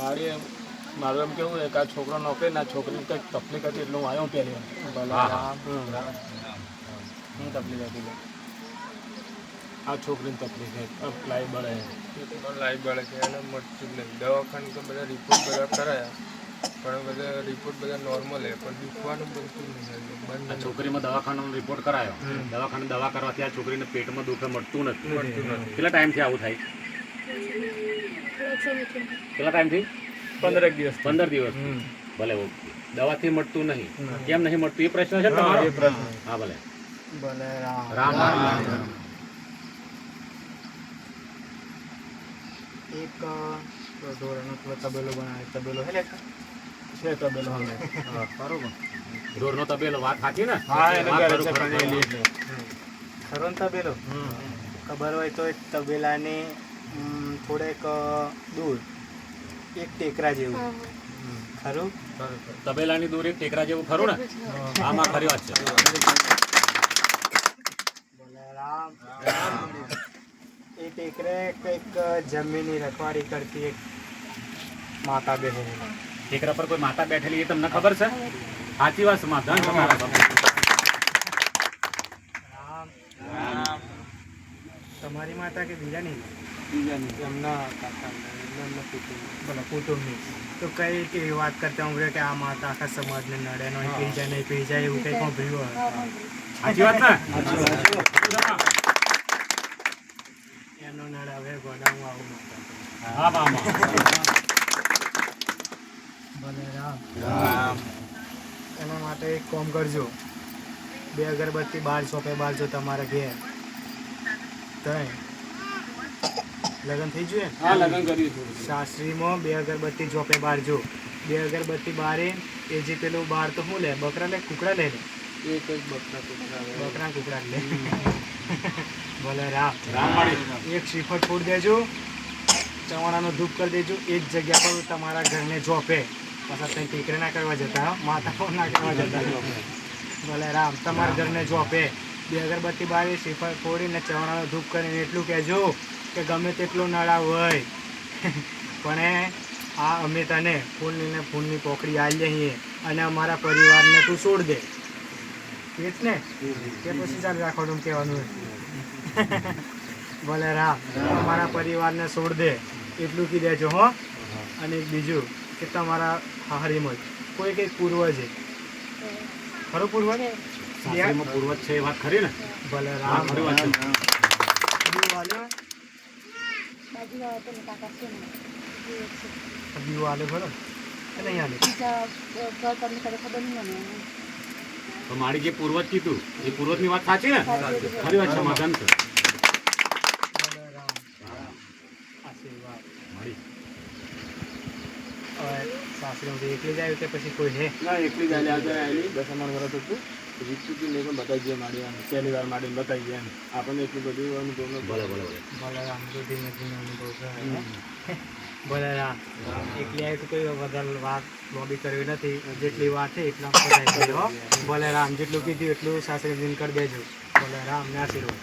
મારું એમ કેવું કે આ છોકરો નોકરી ના છોકરીને કંઈક તકલીફ હતી એટલે હું આવ્યો પહેલી વાર. શું તકલીફ હતી? આ છોકરીને તકલીફ છે, લાઈવ બળે છે એને મળતું જ નહીં. દવાખાને તો બધા રિપોર્ટ બધા કરાયા પણ બધા રિપોર્ટ બધા નોર્મલ છે પણ દુખવાનું બનતું નહીં. છોકરીમાં દવાખાનાનો રિપોર્ટ કરાયો, દવાખાને દવા કરવાથી આ છોકરીને પેટમાં દુખે મળતું નથી. કેટલા ટાઈમથી આવું થાય? કેટલા ટાઈમથી? 15 દિવસ. 15 દિવસ. ભલે દવાથી મળતું નહીં. કેમ નહીં મળતું એ પ્રશ્ન છે તમારો? હા ભલે. રામ રામ. એક ઢોરનો તબેલો બનાવે, તબેલો હે લેખા છે તબેલો હવે. બરોબર. ઢોરનો તબેલો વાત સાચી ને? હા, એને વાત ઘરે કરું છે ખરું. કરેલી એટલે. ખરો ને તબેલો? ખબર હોય તો એક તબેલાની થોડેક દૂર એક ટેકરા જેવું ખરું. તબેલાની દૂર એક ટેકરા જેવું ખરું ને? આમાં ખરી વાત છે. રામ એ ટેકરે કંઈક જમીનની રખવાડી કરતી એક માતા બેઠેલી. ટેકરા પર કોઈ માતા બેઠેલી એ તમને ખબર છે? સાચી વાત છે માતા. રામ તમારી માતા કે બીજાની? એમના કાકા બોલો કુટુંબની. તો કઈ એવી વાત કરતા હું કે આ માતા આખા સમાજને નડે નો પી જાય નહીં પી જાય એવું કંઈ સાંભળ્યું હોય? સાચી વાત ને? એનો નડ હવે ગોડા હું આવું માતા. હા મામા. ભલે રામ. એના માટે એક કામ કરજો, 2 અગરબત્તી બહાર ચોપે બારજો તમારા ઘેર. તય લગ્ન થઈ ગયું ને? હા, લગ્ન કર્યું છે. શાસ્ત્રીમાં 2 અગરબત્તી ચોપે બારજો. 2 અગરબત્તી બારે એ જે પેલું બાર તો શું લે? બકરા લે કુકડા લે? એક જ બકરા બકરા કુકડા લે. ભલે રામ. રામ. એક શ્રીફળ ફૂડ દેજો, ચવાણાનો ધૂપ કરી દેજો. એ જ જગ્યા પર તમારા ઘરને જોપે. પાછા ત્યાં ટીકરે ના કરવા જતા, માતા પણ ના કરવા જતા. ભલે રામ. તમારા ઘરને જોપે 2 અગરબત્તી બારી શ્રીફળ ફોડીને ચવાણાનો ધૂપ કરીને એટલું કહેજો કે ગમે તેટલું નળા હોય પણ આ અમે તને ફૂલની પોખડી આલી લઈએ અને અમારા પરિવારને તું છોડ દે. એ જ ને? કે પછી ચાલ રાખવાનું કહેવાનું? ભલે રામ. અમારા પરિવારને છોડ દે એટલું કહી દેજો હો. અને બીજું કે તમારા હારીમાં કોઈ કંઈક પૂર્વજ છે ખરો? પૂર્વજ સાસરીમાં પૂર્વજ છે એ વાત ખરી ને? ભલે હા રામ. ખરી વાત છે. દીવો આલ્યો? દીવો આલ્યો ખરો કે નહીં આલ્યો? તો મારી જે પૂર્વજ કીધું એ પૂર્વજની વાત સાચી ને? ખરી વાત છે માધન છે. ભલે રામ. આશીર્વાદ. મારી હવે સાસરીમાંથી એકલી જાય કે પછી કોઈ હે? ના, એકલી જ આવેલી 10 વર્ષ હતું. રીતસુથી મેં પણ બતાવી ગયા માડી પહેલી વાર માડીને બતાવી ગયા એમ. આપણને એટલું બધું અનુભવ નથી. ભલે ભલે ભલે. ભલે રામ. તો ધીમે ધીમે અનુભવ છે. ભલે રામ. એકલી આવી તો કોઈ વધારે વાત લોબી કરવી નથી. જેટલી વાત છે એટલા બધા હો. ભલે રામ. જેટલું કીધું એટલું સાસરી દિન કરી દેજો. ભલે રામ ને આશીર્વાદ.